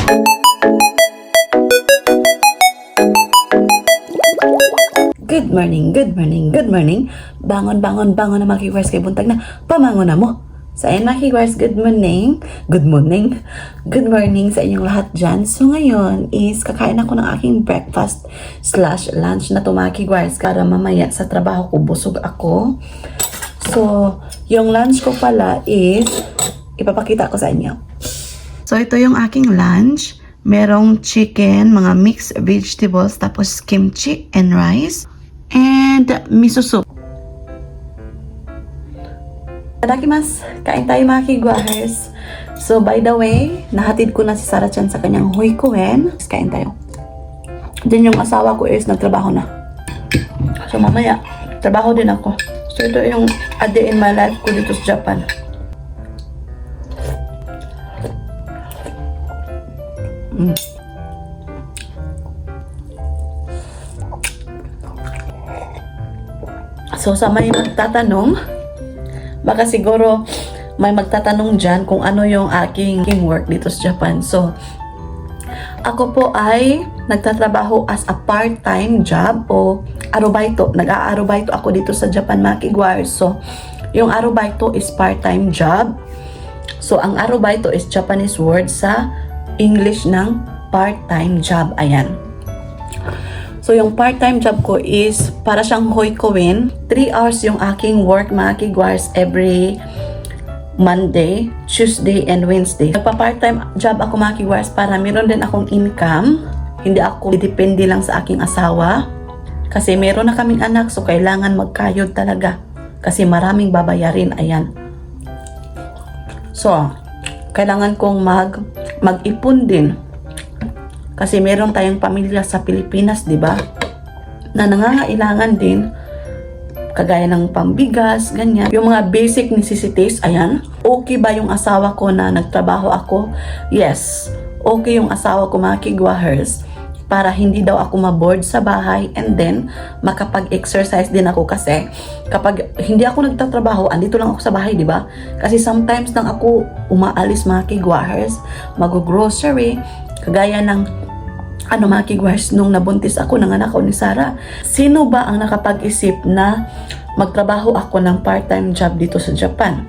Good morning, good morning, good morning. Bangon, bangon, bangon na mga kikwars kay buntag na pamangon na mo. Sa ayan mga kikwars, good morning. Good morning. Good morning sa inyong lahat dyan. So ngayon is kakain ako ng aking breakfast / lunch na to mga kikwars para mamaya sa trabaho ko busog ako. So yung lunch ko pala is ipapakita ko sa inyo. So ito yung aking lunch. Merong chicken, mga mixed vegetables, tapos kimchi and rice. And miso soup. Tadakimasu! Kain tayo mga kigwahers. So by the way, nahatid ko na si Sarah-chan sa kanyang hoikuen. Kain tayo. Then yung asawa ko is nagtrabaho na. So mamaya, trabaho din ako. So ito yung a day in my life ko dito sa Japan. So sa may magtatanong, baka siguro may magtatanong dyan kung ano yung aking work dito sa Japan. So ako po ay nagtatrabaho as a part-time job o arubaito. Nag-aarubaito ako dito sa Japan mga kigwars. So yung arubaito is part-time job. So ang arubaito is Japanese word sa English ng part-time job. Ayan. So yung part-time job ko is para siyang hoikuen. 3 hours yung aking work mga kigwars every Monday, Tuesday, and Wednesday. Nagpa-part-time job ako mga kigwars para meron din akong income. Hindi ako depende lang sa aking asawa. Kasi meron na kaming anak, so kailangan magkayod talaga. Kasi maraming babayarin. Ayan. So, kailangan kong mag-ipon din. Kasi meron tayong pamilya sa Pilipinas, di ba? Na nangangailangan din kagaya ng pambigas, ganyan. Yung mga basic necessities, ayan. Okay ba yung asawa ko na nagtrabaho ako? Yes. Okay yung asawa ko mga kigwahers. Para hindi daw ako maboard sa bahay and then makapag-exercise din ako kasi kapag hindi ako nagtatrabaho, andito lang ako sa bahay, di ba? Kasi sometimes lang ako umaalis mga kigwahers, mag-grocery, kagaya ng mga kigwahers nung nabuntis ako ng anak ko ni Sarah. Sino ba ang nakapag-isip na magtrabaho ako ng part-time job dito sa Japan?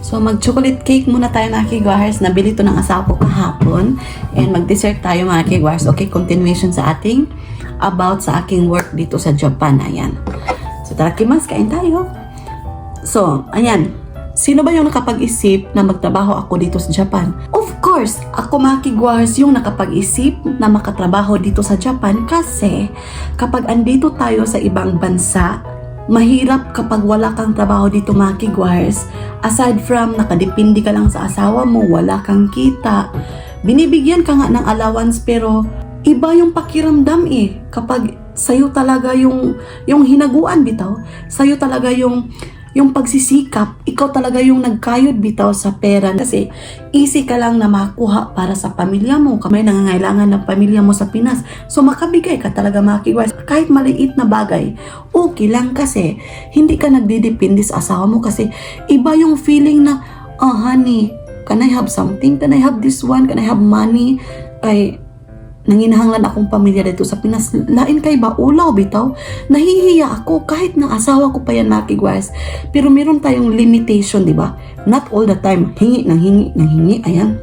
So mag-chocolate cake muna tayo mga kigwahers. Nabili to ng asawa ko kahapon. And mag-dessert tayo mga kigwahers. Okay, continuation sa ating about sa aking work dito sa Japan. Ayan. So tarakimasu, kain tayo. So, ayan. Sino ba yung nakapag-isip na magtrabaho ako dito sa Japan? Of course, ako mga kigwahers yung nakapag-isip na makatrabaho dito sa Japan kasi kapag andito tayo sa ibang bansa, mahirap kapag wala kang trabaho dito mga kigwahers. Aside from nakadepende ka lang sa asawa mo, wala kang kita, binibigyan ka nga ng allowance pero iba yung pakiramdam kapag sa'yo talaga yung hinaguan bitaw, sa'yo talaga yung pagsisikap, ikaw talaga yung nagkayod bitaw sa pera kasi easy ka lang na makuha para sa pamilya mo. May nangangailangan ng pamilya mo sa Pinas. So makabigay ka talaga mga kigwars. Kahit maliit na bagay, okay lang kasi hindi ka nagdidepende sa asawa mo kasi iba yung feeling na, oh honey, can I have something? Can I have this one? Can I have money? Ay, nanginahanglan akong pamilya dito sa Pinas. Lain kay ba? Ulaw bitaw. Nahihiya ako kahit ng asawa ko pa yan mga kigwars. Pero meron tayong limitation, di ba? Not all the time. Hingi ng hingi ng hingi. Ayan.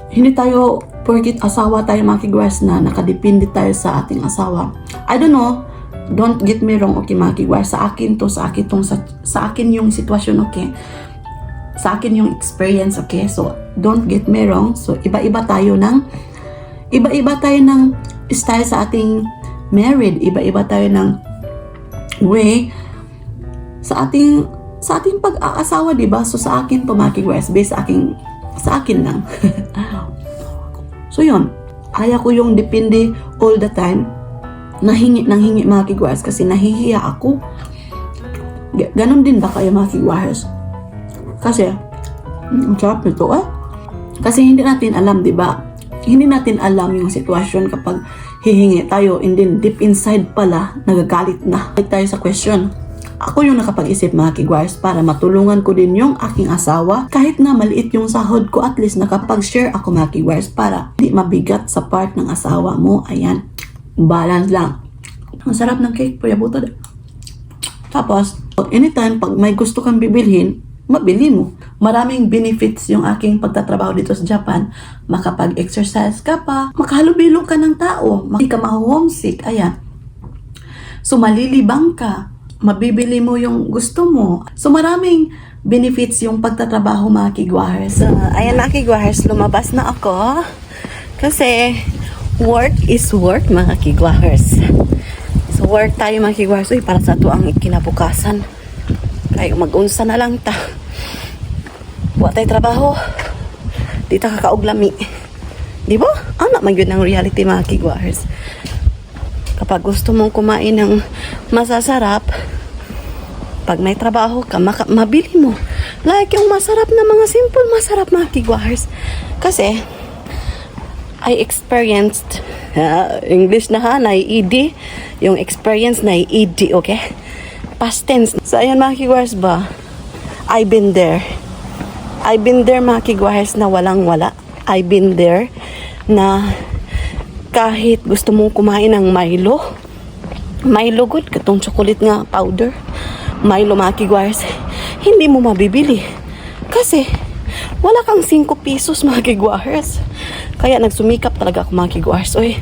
Hindi tayo porkit asawa tayo mga kigwars na nakadepende tayo sa ating asawa. I don't know. Don't get me wrong, okay mga kigwars. Sa akin yung sitwasyon, okay? Sa akin yung experience, okay? So, don't get me wrong. So, iba-iba tayo ng style sa ating married. Iba-iba tayo ng way sa ating pag-aasawa, diba? So, sa akin to, mga kigwars, based sa akin lang. So, yun. Ayaw ko yung depende all the time. Nahingi mga kigwars kasi nahihiya ako. Ganon din ba kayo mga kigwars? Kasi, ang sarap nito Kasi hindi natin alam, di ba? Hindi natin alam yung sitwasyon kapag hihingi tayo and then deep inside pala, nagagalit na. Balik tayo sa question. ako yung nakapag-isip mga kigwars para matulungan ko din yung aking asawa. Kahit na maliit yung sahod ko, at least nakapag-share ako mga kigwars para di mabigat sa part ng asawa mo. Ayan, balance lang. Ang sarap ng cake, Kuya Butod. Tapos, anytime pag may gusto kang bibilhin, mabili mo. Maraming benefits yung aking pagtatrabaho dito sa Japan. Makapag-exercise ka pa, makahalubilo ka ng tao, hindi ka ma-homesick. Ayan. So, malilibang ka, mabibili mo yung gusto mo. So, maraming benefits yung pagtatrabaho mga kigwahers. Ayan mga kigwahers, lumabas na ako. Kasi, work is work mga kigwahers. So, work tayo mga kigwahers. Uy, para sa ito ang kinabukasan. Kaya mag-unsa na lang ta. Buat tayo trabaho. Di ta kakauglami. Di ba? Anak man yun ang reality mga kigwahers. Kapag gusto mong kumain ng masasarap, pag may trabaho ka, mabili mo. Like yung masarap na mga simple, masarap mga kigwahers. Kasi, I experienced, English na ha, na-ED. Yung experience na-ED, okay? Past tense. So, ayan mga kigwahers ba? I've been there. I've been there mga kigwahers na walang-wala. I've been there na kahit gusto mong kumain ng Milo good, katong chocolate nga powder, Milo mga kigwahers, hindi mo mabibili. Kasi, wala kang 5 pesos mga kigwahers. Kaya nagsumikap talaga ako mga kigwahers. Uy,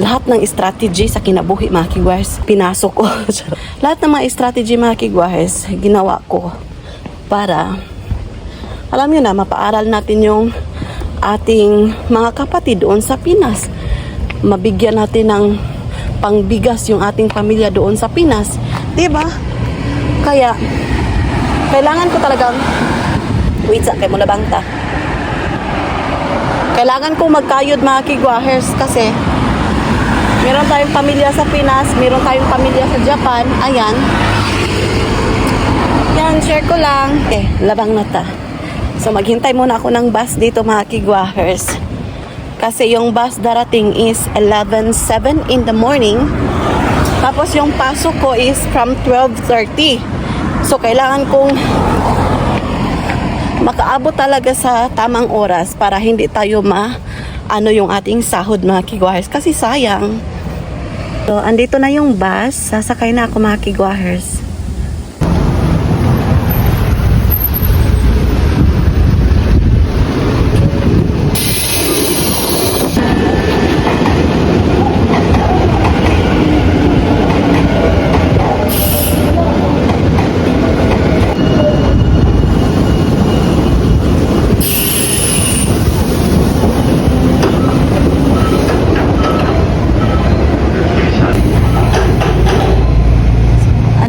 lahat ng strategy sa kinabuhi mga kigwahers, pinasok ko. Lahat ng mga strategy mga kigwahers, ginawa ko para, alam nyo na, mapaaral natin yung ating mga kapatid doon sa Pinas. Mabigyan natin ng pangbigas yung ating pamilya doon sa Pinas. Diba? Kaya, kailangan ko talagang, wait sa, kay mula bangta. Kailangan ko magkayod mga kigwahers kasi meron tayong pamilya sa Pinas, meron tayong pamilya sa Japan. Ayan. Yan, share ko lang. Labang na ta. So, maghintay muna ako ng bus dito mga kigwahers. Kasi yung bus darating is 11:07 in the morning. Tapos yung pasok ko is from 12:30. So, kailangan kong makaabot talaga sa tamang oras para hindi tayo yung ating sahod mga kigwahers. Kasi sayang. So, andito na yung bus. Sasakay na ako mga kigwahers.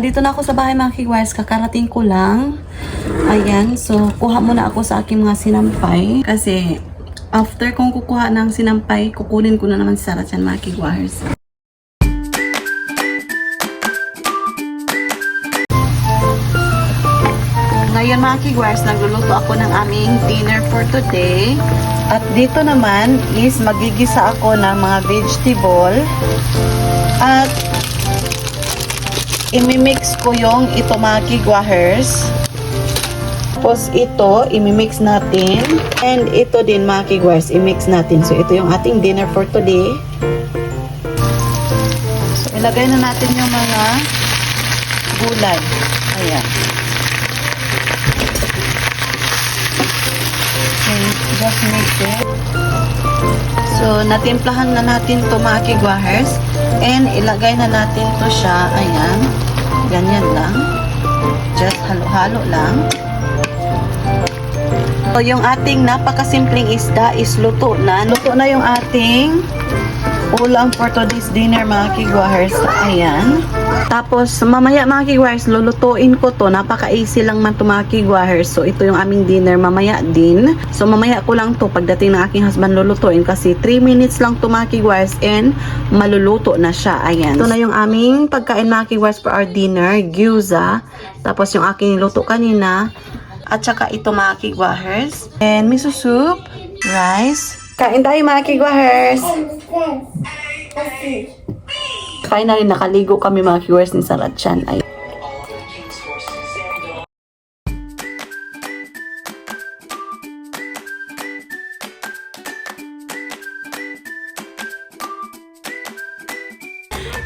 Dito na ako sa bahay mga kigwahers, kakarating ko lang. Ayan, so kuha muna ako sa aking mga sinampay. Kasi after kong kukuha ng sinampay, kukunin ko na naman sa Sarachan mga kigwahers. Ngayon mga kigwahers, nagluluto ako ng aming dinner for today. At dito naman is magigisa ako ng mga vegetable. At imimix ko yung ito mga kigwahers. Tapos ito, imimix natin. And ito din mga kigwahers, imix natin. So ito yung ating dinner for today. So ilagay na natin yung mga gulay. Ayan. Okay, just mix it. So natimplahan na natin ito mga kigwahers. And ilagay na natin to siya. Ayan. Ganyan lang. Just halo-halo lang. So, yung ating napakasimpleng isda is luto na. Luto na yung ating ulam for today's dinner mga kigwahers. Ayan. Tapos, mamaya mga kigwahers, lulutuin ko to. Napaka-easy lang man to mga kigwahers. So, ito yung aming dinner mamaya din. So, mamaya ko lang to pagdating ng aking husband lulutuin. Kasi 3 minutes lang to mga kigwahers and maluluto na siya. Ayan. Ito na yung aming pagkain mga kigwahers for our dinner. Gyoza. Tapos, yung aking luto kanina. At saka ito mga kigwahers. And miso soup. Rice. Kain tayo mga kigwahers. Finally, nakaligo kami mga viewers ni Sarachan. Ay.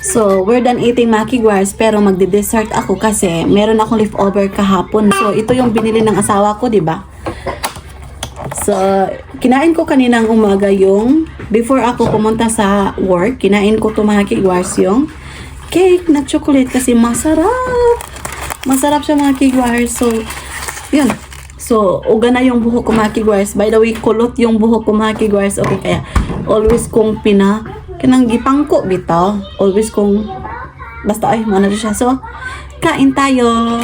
So, we're done eating Maki Guars, pero magde-dessert ako kasi meron akong leftover kahapon. So, ito yung binili ng asawa ko, di ba? So, kinain ko kaninang umaga yung, before ako pumunta sa work, kinain ko to Maki Guars yung cake na chocolate kasi masarap. Masarap siya Maki Guars. So, yun. So, uga na yung buhok ko Maki Guars. By the way, kulot yung buhok ko Maki Guars. Okay, kaya always kong kanang gipangko bitaw. Always kong basta ay mana siya. So, kain tayo.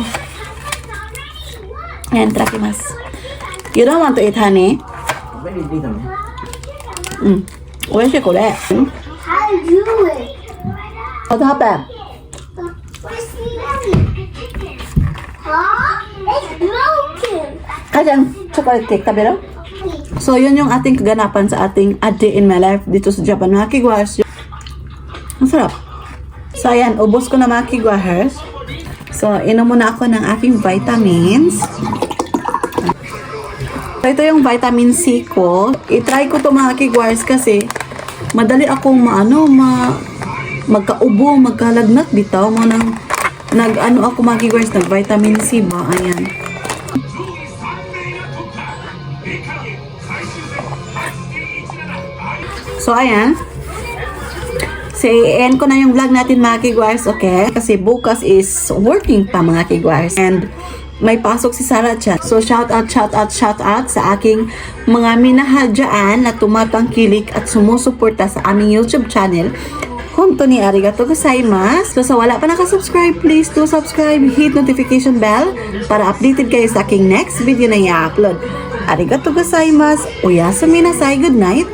Ayan, trakimas. You don't want to eat honey? Where's your kore? How do you do it? What happened? Where's the Huh? It's broken. Ayan, chocolate cake. Tabi raw? So, yun yung ating kaganapan sa ating a day in my life dito sa Japan. Maki Guars. Masarap. So, ayan, ubos ko na Maki Guars. So, inom muna ako ng aking vitamins. So, ito yung vitamin C ko. I-try ko to Maki Guars kasi madali akong magkaubo, magkalagnat bitaw mo nang ako Maki Guars, nag vitamin C ba? Ayan. So, ayan. So, i-end ko na yung vlog natin mga kigwars, okay? Kasi bukas is working pa mga kigwars. And may pasok si Sarah dyan. So, shout out sa aking mga minahal dyan na tumatangkilik at sumusuporta sa aming YouTube channel. Honto ni arigato gozaimasu. So, sa wala pa nakasubscribe, please do subscribe, hit notification bell para updated kayo sa aking next video na i-upload. Arigato gozaimasu. Oyasumi nasai. Good night.